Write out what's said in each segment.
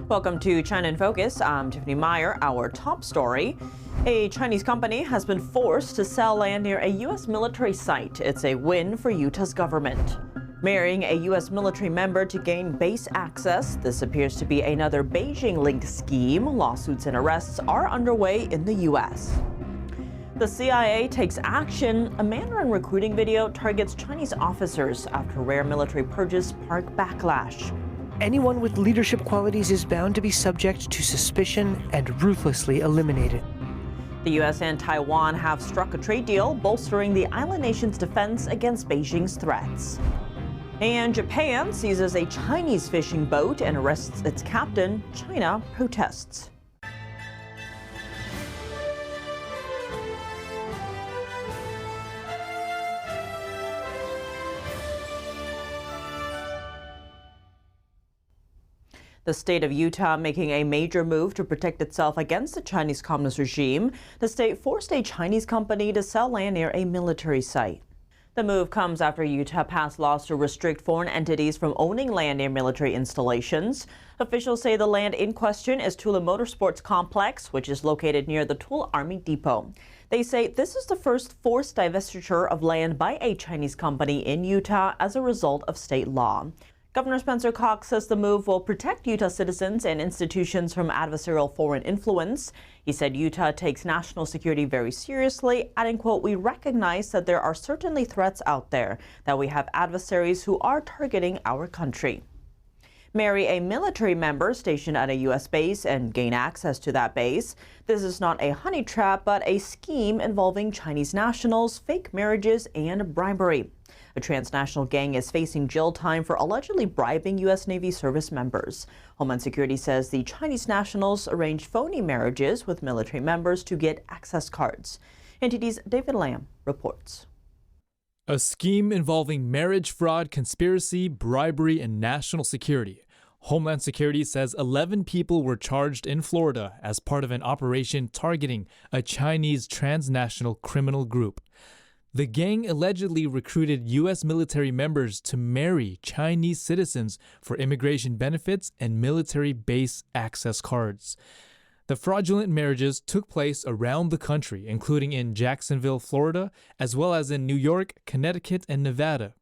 Welcome to China in Focus. I'm Tiffany Meyer. Our top story. A Chinese company has been forced to sell land near a U.S. military site. It's a win for Utah's government. Marrying a U.S. military member to gain base access. This appears to be another Beijing-linked scheme. Lawsuits and arrests are underway in the U.S. The CIA takes action. A Mandarin recruiting video targets Chinese officers after rare military purges spark backlash. Anyone with leadership qualities is bound to be subject to suspicion and ruthlessly eliminated. The U.S. and Taiwan have struck a trade deal, bolstering the island nation's defense against Beijing's threats. And Japan seizes a Chinese fishing boat and arrests its captain. China protests. The state of Utah making a major move to protect itself against the Chinese Communist regime. The state forced a Chinese company to sell land near a military site. The move comes after Utah passed laws to restrict foreign entities from owning land near military installations. Officials say the land in question is Tula Motorsports Complex, which is located near the Tula Army Depot. They say this is the first forced divestiture of land by a Chinese company in Utah as a result of state law. Governor Spencer Cox says the move will protect Utah citizens and institutions from adversarial foreign influence. He said Utah takes national security very seriously, adding, quote, "We recognize that there are certainly threats out there, that we have adversaries who are targeting our country." Marry a military member stationed at a U.S. base and gain access to that base. This is not a honey trap, but a scheme involving Chinese nationals, fake marriages, and bribery. A transnational gang is facing jail time for allegedly bribing U.S. Navy service members. Homeland Security says the Chinese nationals arranged phony marriages with military members to get access cards. NTD's David Lamb reports. A scheme involving marriage fraud, conspiracy, bribery, and national security. Homeland Security says 11 people were charged in Florida as part of an operation targeting a Chinese transnational criminal group. The gang allegedly recruited U.S. military members to marry Chinese citizens for immigration benefits and military base access cards. The fraudulent marriages took place around the country, including in Jacksonville, Florida, as well as in New York, Connecticut, and Nevada.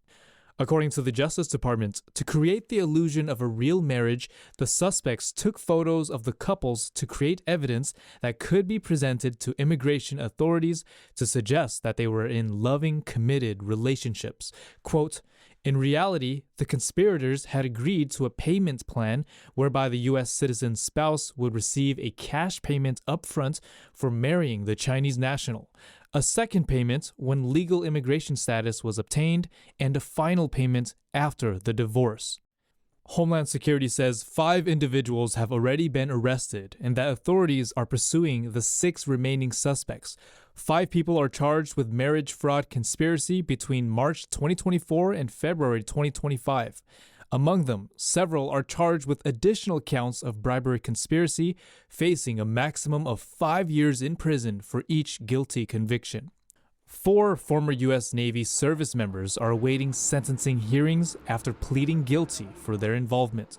According to the Justice Department, to create the illusion of a real marriage, the suspects took photos of the couples to create evidence that could be presented to immigration authorities to suggest that they were in loving, committed relationships. Quote, "In reality, the conspirators had agreed to a payment plan whereby the U.S. citizen's spouse would receive a cash payment upfront for marrying the Chinese national, a second payment when legal immigration status was obtained, and a final payment after the divorce." Homeland Security says 5 individuals have already been arrested and that authorities are pursuing the 6 remaining suspects. 5 people are charged with marriage fraud conspiracy between March 2024 and February 2025. Among them, several are charged with additional counts of bribery conspiracy, facing a maximum of 5 years in prison for each guilty conviction. 4 former U.S. Navy service members are awaiting sentencing hearings after pleading guilty for their involvement.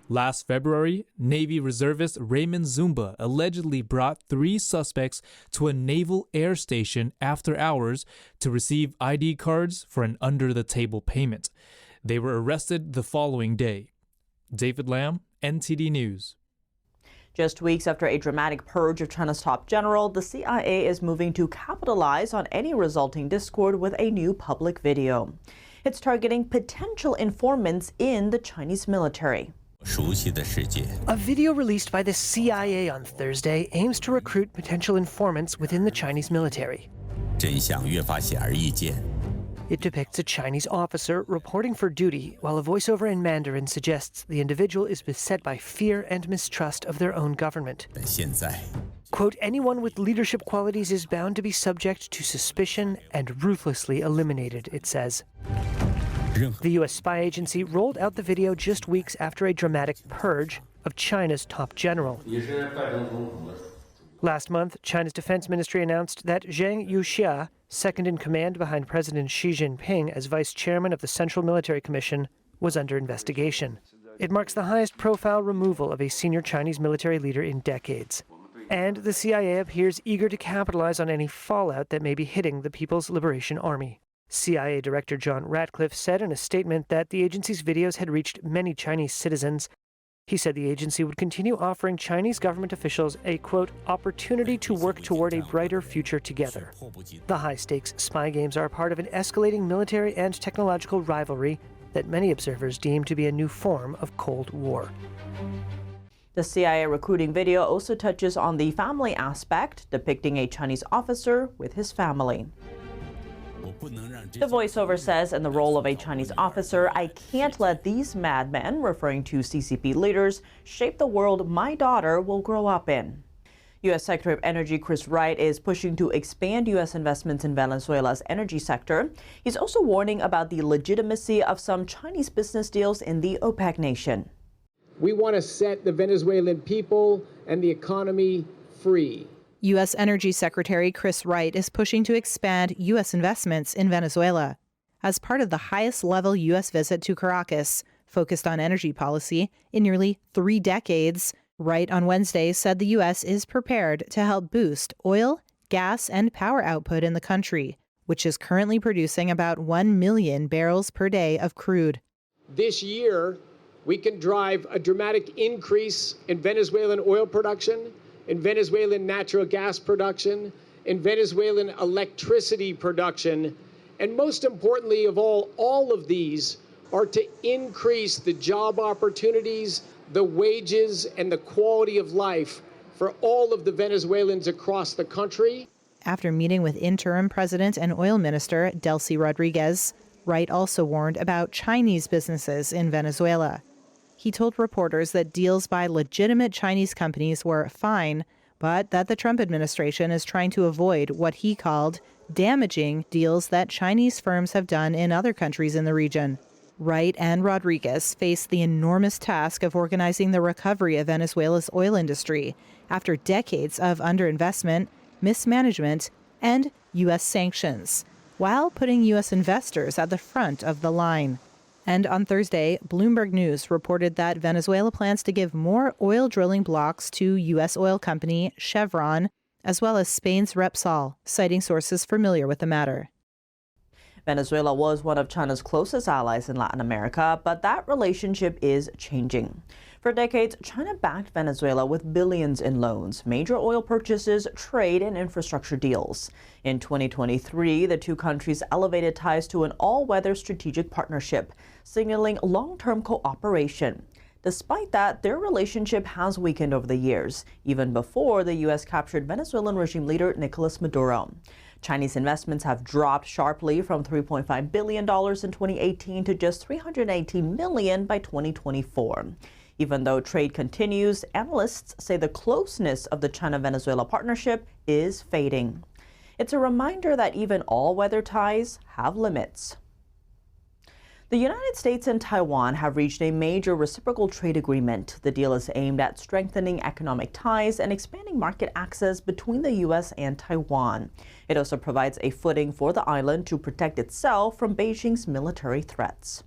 Last February, Navy reservist Raymond Zumba allegedly brought 3 suspects to a naval air station after hours to receive ID cards for an under-the-table payment. They were arrested the following day. David Lamb, NTD News. Just weeks after a dramatic purge of China's top general, the CIA is moving to capitalize on any resulting discord with a new public video. It's targeting potential informants in the Chinese military. A video released by the CIA on Thursday aims to recruit potential informants within the Chinese military. It depicts a Chinese officer reporting for duty, while a voiceover in Mandarin suggests the individual is beset by fear and mistrust of their own government. Quote, "Anyone with leadership qualities is bound to be subject to suspicion and ruthlessly eliminated," it says. The U.S. spy agency rolled out the video just weeks after a dramatic purge of China's top general. Last month, China's defense ministry announced that Zhang Yuxia, second in command behind President Xi Jinping as vice chairman of the Central Military Commission, was under investigation. It marks the highest profile removal of a senior Chinese military leader in decades. And the CIA appears eager to capitalize on any fallout that may be hitting the People's Liberation Army. CIA Director John Ratcliffe said in a statement that the agency's videos had reached many Chinese citizens. He said the agency would continue offering Chinese government officials a, quote, opportunity to work toward a brighter future together. The high-stakes spy games are part of an escalating military and technological rivalry that many observers deem to be a new form of Cold War. The CIA recruiting video also touches on the family aspect, depicting a Chinese officer with his family. The voiceover says, in the role of a Chinese officer, I can't let these madmen, referring to CCP leaders, shape the world my daughter will grow up in. U.S. Secretary of Energy Chris Wright is pushing to expand U.S. investments in Venezuela's energy sector. He's also warning about the legitimacy of some Chinese business deals in the OPEC nation. We want to set the Venezuelan people and the economy free. U.S. Energy Secretary Chris Wright is pushing to expand U.S. investments in Venezuela. As part of the highest-level U.S. visit to Caracas, focused on energy policy in nearly 3 decades, Wright on Wednesday said the U.S. is prepared to help boost oil, gas, and power output in the country, which is currently producing about 1 million barrels per day of crude. This year, we can drive a dramatic increase in Venezuelan oil production, in Venezuelan natural gas production, in Venezuelan electricity production, and most importantly of all of these are to increase the job opportunities, the wages, and the quality of life for all of the Venezuelans across the country. After meeting with interim president and oil minister Delcy Rodriguez, Wright also warned about Chinese businesses in Venezuela. He told reporters that deals by legitimate Chinese companies were fine, but that the Trump administration is trying to avoid what he called damaging deals that Chinese firms have done in other countries in the region. Wright and Rodriguez face the enormous task of organizing the recovery of Venezuela's oil industry after decades of underinvestment, mismanagement, and U.S. sanctions, while putting U.S. investors at the front of the line. And on Thursday, Bloomberg News reported that Venezuela plans to give more oil drilling blocks to U.S. oil company Chevron, as well as Spain's Repsol, citing sources familiar with the matter. Venezuela was one of China's closest allies in Latin America, but that relationship is changing. For decades, China backed Venezuela with billions in loans, major oil purchases, trade, and infrastructure deals. In 2023, the two countries elevated ties to an all-weather strategic partnership, signaling long-term cooperation. Despite that, their relationship has weakened over the years, even before the U.S. captured Venezuelan regime leader Nicolas Maduro. Chinese investments have dropped sharply from $3.5 billion in 2018 to just $318 million by 2024. Even though trade continues, analysts say the closeness of the China-Venezuela partnership is fading. It's a reminder that even all-weather ties have limits. The United States and Taiwan have reached a major reciprocal trade agreement. The deal is aimed at strengthening economic ties and expanding market access between the U.S. and Taiwan. It also provides a footing for the island to protect itself from Beijing's military threats.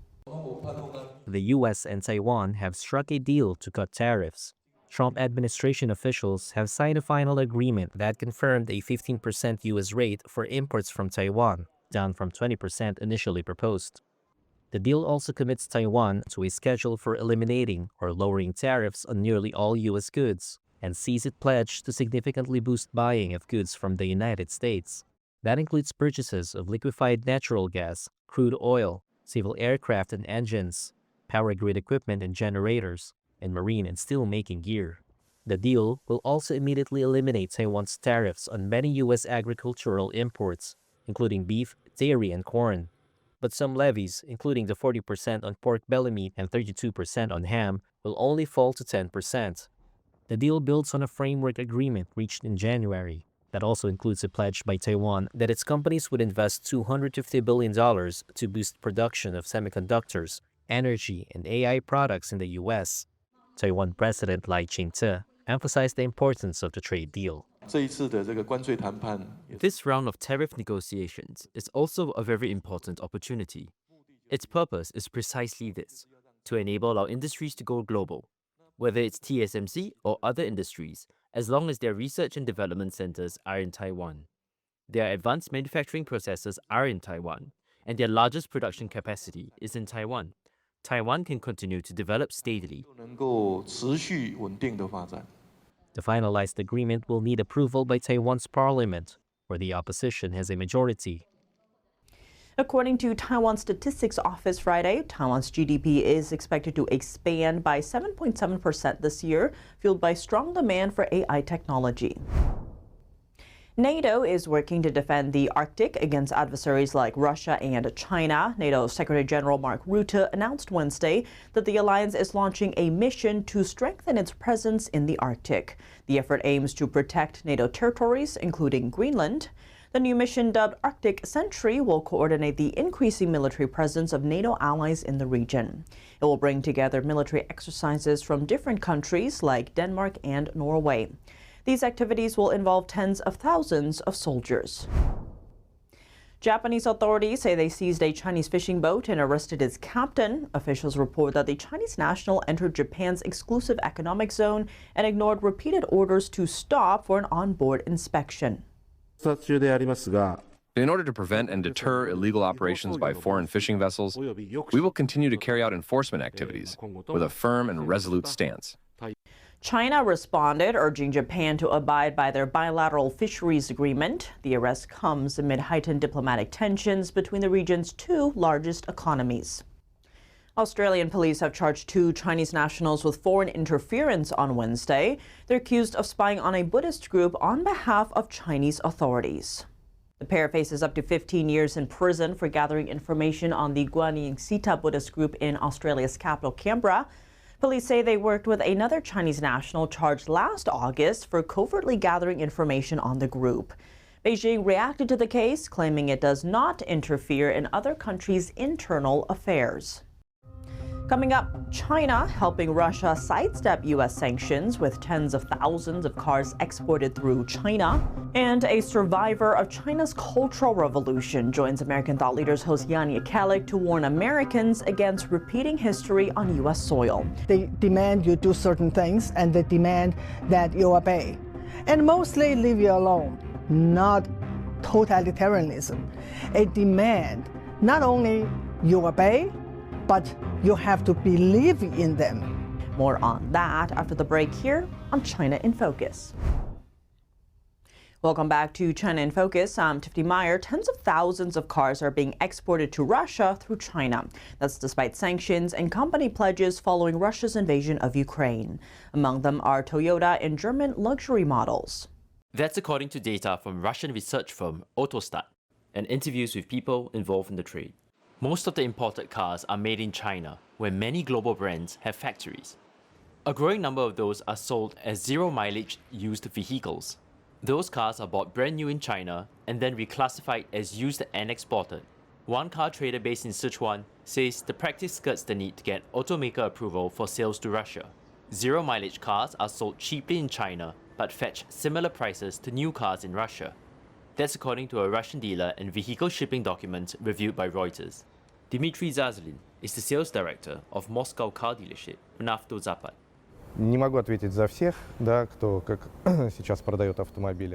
The U.S. and Taiwan have struck a deal to cut tariffs. Trump administration officials have signed a final agreement that confirmed a 15% U.S. rate for imports from Taiwan, down from 20% initially proposed. The deal also commits Taiwan to a schedule for eliminating or lowering tariffs on nearly all U.S. goods, and sees it pledged to significantly boost buying of goods from the United States. That includes purchases of liquefied natural gas, crude oil, civil aircraft and engines, power grid equipment and generators, and marine and steel-making gear. The deal will also immediately eliminate Taiwan's tariffs on many U.S. agricultural imports, including beef, dairy, and corn. But some levies, including the 40% on pork belly meat and 32% on ham, will only fall to 10%. The deal builds on a framework agreement reached in January that also includes a pledge by Taiwan that its companies would invest $250 billion to boost production of semiconductors, energy, and AI products in the U.S. Taiwan President Lai Ching-te emphasized the importance of the trade deal. This round of tariff negotiations is also a very important opportunity. Its purpose is precisely this: to enable our industries to go global, whether it's TSMC or other industries, as long as their research and development centers are in Taiwan. Their advanced manufacturing processes are in Taiwan, and their largest production capacity is in Taiwan. Taiwan can continue to develop steadily. The finalized agreement will need approval by Taiwan's parliament, where the opposition has a majority. According to Taiwan Statistics Office Friday, Taiwan's GDP is expected to expand by 7.7% this year, fueled by strong demand for AI technology. NATO is working to defend the Arctic against adversaries like Russia and China. NATO Secretary General Mark Rutte announced Wednesday that the alliance is launching a mission to strengthen its presence in the Arctic. The effort aims to protect NATO territories, including Greenland. The new mission, dubbed Arctic Sentry, will coordinate the increasing military presence of NATO allies in the region. It will bring together military exercises from different countries like Denmark and Norway. These activities will involve tens of thousands of soldiers. Japanese authorities say they seized a Chinese fishing boat and arrested its captain. Officials report that the Chinese national entered Japan's exclusive economic zone and ignored repeated orders to stop for an onboard inspection. In order to prevent and deter illegal operations by foreign fishing vessels, we will continue to carry out enforcement activities with a firm and resolute stance. China responded, urging Japan to abide by their bilateral fisheries agreement. The arrest comes amid heightened diplomatic tensions between the region's two largest economies. Australian police have charged two Chinese nationals with foreign interference on Wednesday. They're accused of spying on a Buddhist group on behalf of Chinese authorities. The pair faces up to 15 years in prison for gathering information on the Guanyin Sita Buddhist group in Australia's capital, Canberra. Police say they worked with another Chinese national charged last August for covertly gathering information on the group. Beijing reacted to the case, claiming it does not interfere in other countries' internal affairs. Coming up, China helping Russia sidestep U.S. sanctions with tens of thousands of cars exported through China. And a survivor of China's Cultural Revolution joins American thought leaders host Yanni Akalik to warn Americans against repeating history on U.S. soil. They demand you do certain things, and they demand that you obey. And mostly leave you alone, not totalitarianism. A demand not only you obey, but you have to believe in them. More on that after the break here on China in Focus. Welcome back to China in Focus. I'm Tiffany Meyer. Tens of thousands of cars are being exported to Russia through China. That's despite sanctions and company pledges following Russia's invasion of Ukraine. Among them are Toyota and German luxury models. That's according to data from Russian research firm Autostat and interviews with people involved in the trade. Most of the imported cars are made in China, where many global brands have factories. A growing number of those are sold as zero-mileage used vehicles. Those cars are bought brand new in China and then reclassified as used and exported. One car trader based in Sichuan says the practice skirts the need to get automaker approval for sales to Russia. Zero-mileage cars are sold cheaply in China but fetch similar prices to new cars in Russia. That's according to a Russian dealer and vehicle shipping documents reviewed by Reuters. Dmitry Zazlin is the sales director of Moscow car dealership Naftozapad.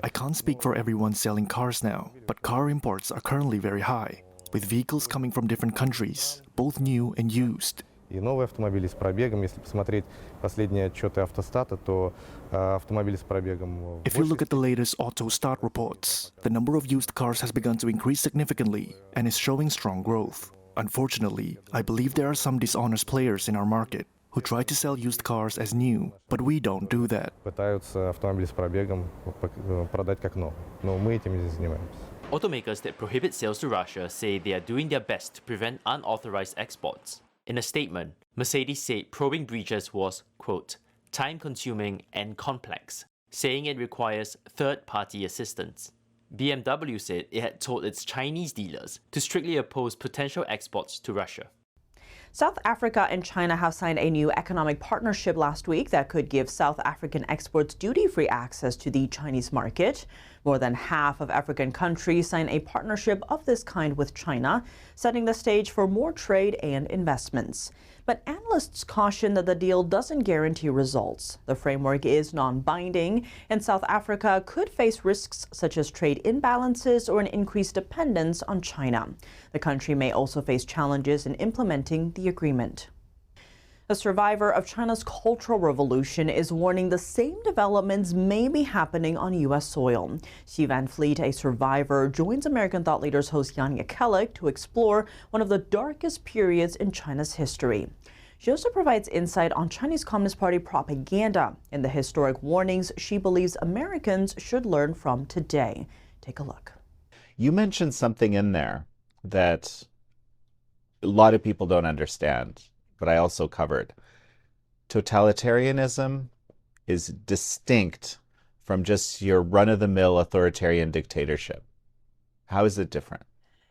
I can't speak for everyone selling cars now, but car imports are currently very high, with vehicles coming from different countries, both new and used. И новые автомобили с пробегом, если посмотреть последние отчеты Автостата, то автомобили с пробегом... If you look at the latest Autostat reports, the number of used cars has begun to increase significantly and is showing strong growth. Unfortunately, I believe there are some dishonest players in our market who try to sell used cars as new, but we don't do that. Пытаются автомобили с пробегом продать как новые, но мы этим не занимаемся. Automakers that prohibit sales to Russia say they are doing their best to prevent unauthorized exports. In a statement, Mercedes said probing breaches was, quote, time-consuming and complex, saying it requires third-party assistance. BMW said it had told its Chinese dealers to strictly oppose potential exports to Russia. South Africa and China have signed a new economic partnership last week that could give South African exports duty-free access to the Chinese market. More than half of African countries sign a partnership of this kind with China, setting the stage for more trade and investments. But analysts caution that the deal doesn't guarantee results. The framework is non-binding, and South Africa could face risks such as trade imbalances or an increased dependence on China. The country may also face challenges in implementing the agreement. A survivor of China's Cultural Revolution is warning the same developments may be happening on U.S. soil. Xi Van Fleet, a survivor, joins American Thought Leaders host Jan Jekielek to explore one of the darkest periods in China's history. She also provides insight on Chinese Communist Party propaganda and the historic warnings she believes Americans should learn from today. Take a look. You mentioned something in there that a lot of people don't understand, but I also covered. Totalitarianism is distinct from just your run-of-the-mill authoritarian dictatorship. How is it different?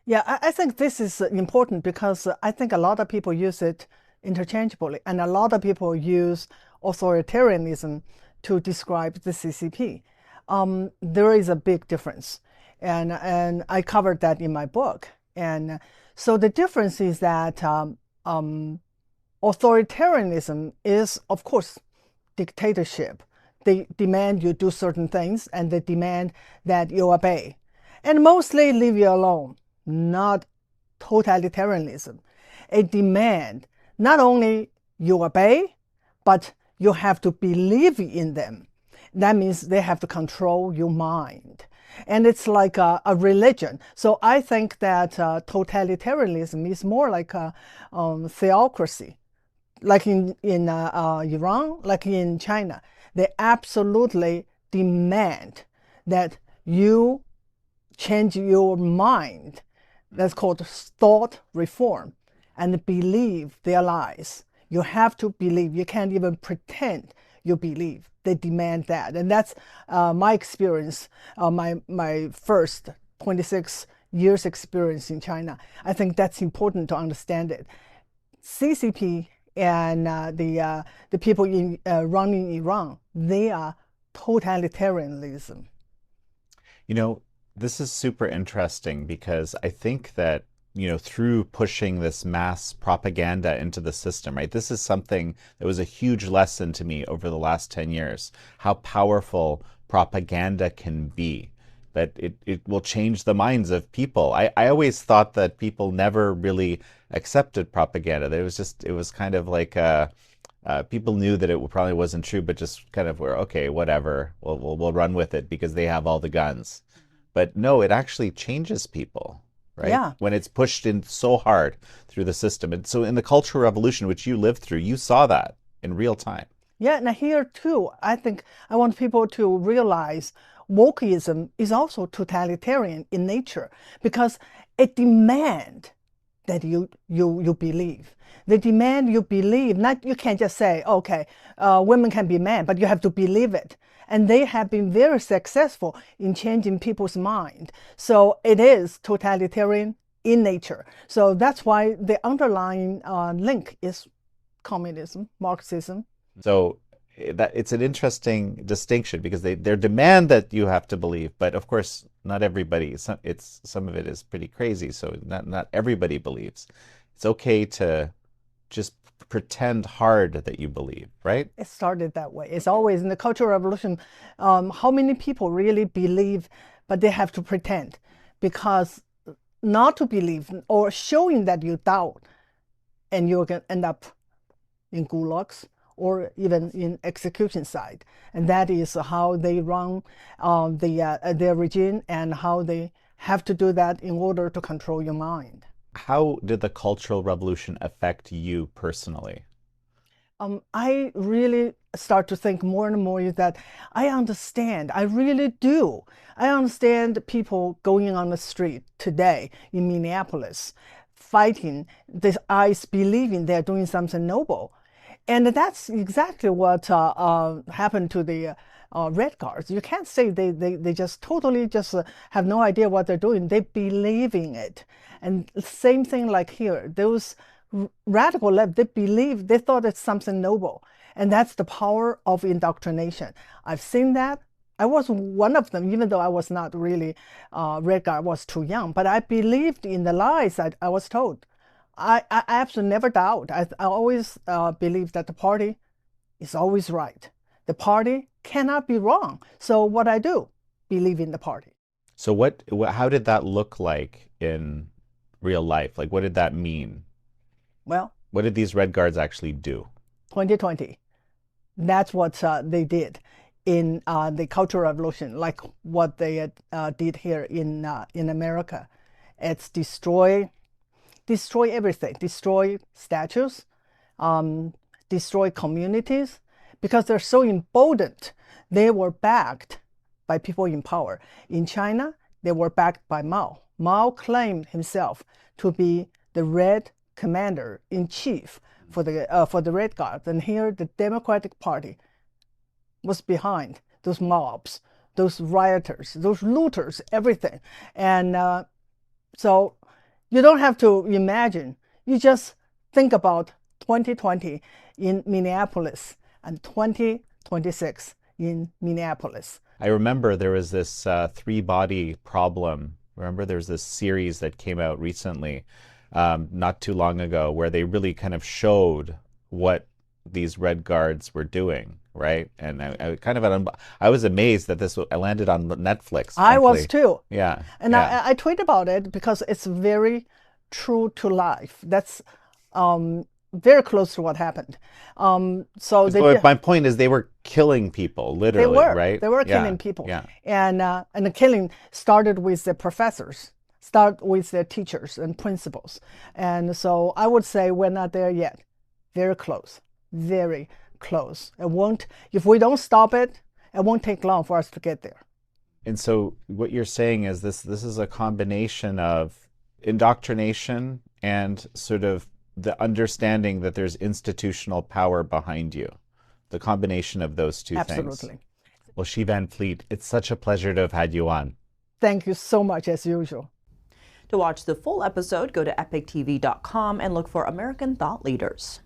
Yeah, I think this is important because I think a lot of people use it interchangeably, and a lot of people use authoritarianism to describe the CCP. There is a big difference, and I covered that in my book. And so the difference is that authoritarianism is, of course, dictatorship. They demand you do certain things, and they demand that you obey, and mostly leave you alone. Not totalitarianism. A demand not only you obey, but you have to believe in them. That means they have to control your mind. And it's like a religion. So I think that totalitarianism is more like a theocracy. Like in Iran, like in China, they absolutely demand that you change your mind. That's called thought reform, and believe their lies. You have to believe. You can't even pretend you believe. They demand that. And that's my experience, my first 26 years experience in China. I think that's important to understand it. CCP and the people running Iran, they are totalitarianism. You know, this is super interesting because I think that, you know, through pushing this mass propaganda into the system, right? This is something that was a huge lesson to me over the last 10 years, how powerful propaganda can be, that it will change the minds of people. I always thought that people never really accepted propaganda. It was kind of like, people knew that it probably wasn't true, but just kind of were, okay, whatever, we'll run with it because they have all the guns. But no, it actually changes people, right? Yeah. When it's pushed in so hard through the system. And so in the Cultural Revolution, which you lived through, you saw that in real time. Yeah, and here too, I think I want people to realize wokeism is also totalitarian in nature because it demands that you believe. They demand you believe. Not you can't just say, okay, women can be men, but you have to believe it. And they have been very successful in changing people's mind. So it is totalitarian in nature. So that's why the underlying link is communism, Marxism. So that it's an interesting distinction because they demand that you have to believe, but of course not everybody. Some of it is pretty crazy. So not everybody believes. It's okay to just pretend hard that you believe, right? It started that way. It's always in the Cultural Revolution. How many people really believe, but they have to pretend? Because not to believe or showing that you doubt, and you're going to end up in gulags or even in execution site. And that is how they run their regime and how they have to do that in order to control your mind. How did the Cultural Revolution affect you personally? I really start to think more and more is that I understand, I really do. I understand people going on the street today in Minneapolis, fighting, their eyes believing they're doing something noble. And that's exactly what happened to the Red Guards. You can't say they just totally just have no idea what they're doing. They believe in it. And same thing like here, those radical left, they thought it's something noble. And that's the power of indoctrination. I've seen that I was one of them, even though I was not really Red Guard, I was too young. But I believed in the lies that I was told. I absolutely never doubt. I always believe that the party is always right. The party cannot be wrong. So what I do, believe in the party. So how did that look like in real life? Like, what did that mean? Well, what did these Red Guards actually do? 2020, that's what they did in the Cultural Revolution, like what they did here in America. It's destroy everything, destroy statues, destroy communities, because they're so emboldened. They were backed by people in power. In China, they were backed by Mao. Mao claimed himself to be the Red Commander-in-Chief for the Red Guard. And here the Democratic Party was behind those mobs, those rioters, those looters, everything. And so you don't have to imagine. You just think about 2020 in Minneapolis and 2026 in Minneapolis. I remember there was this three-body problem. Remember there was this series that came out recently, not too long ago, where they really kind of showed what these Red Guards were doing, right? And I was amazed that this landed on Netflix. Frankly. I was too. Yeah. And yeah. I tweet about it because it's very true to life. That's very close to what happened. So my point is they were killing people, literally, right? They were killing people. Yeah. And the killing started with the professors, with their teachers and principals. And so I would say we're not there yet. Very close. Very close. If we don't stop it, it won't take long for us to get there. And so what you're saying is this is a combination of indoctrination and sort of the understanding that there's institutional power behind you. The combination of those two things. Absolutely. Well, Xi Van Fleet, it's such a pleasure to have had you on. Thank you so much, as usual. To watch the full episode, go to EpochTV.com and look for American Thought Leaders.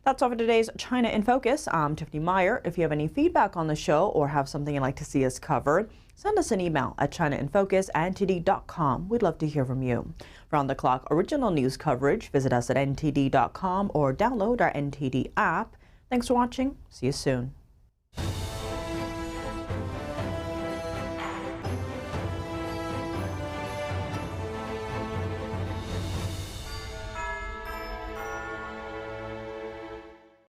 That's all for today's China in Focus. I'm Tiffany Meyer. If you have any feedback on the show or have something you'd like to see us covered, send us an email at chinainfocus@ntd.com. We'd love to hear from you. For on-the-clock original news coverage, visit us at ntd.com or download our NTD app. Thanks for watching. See you soon.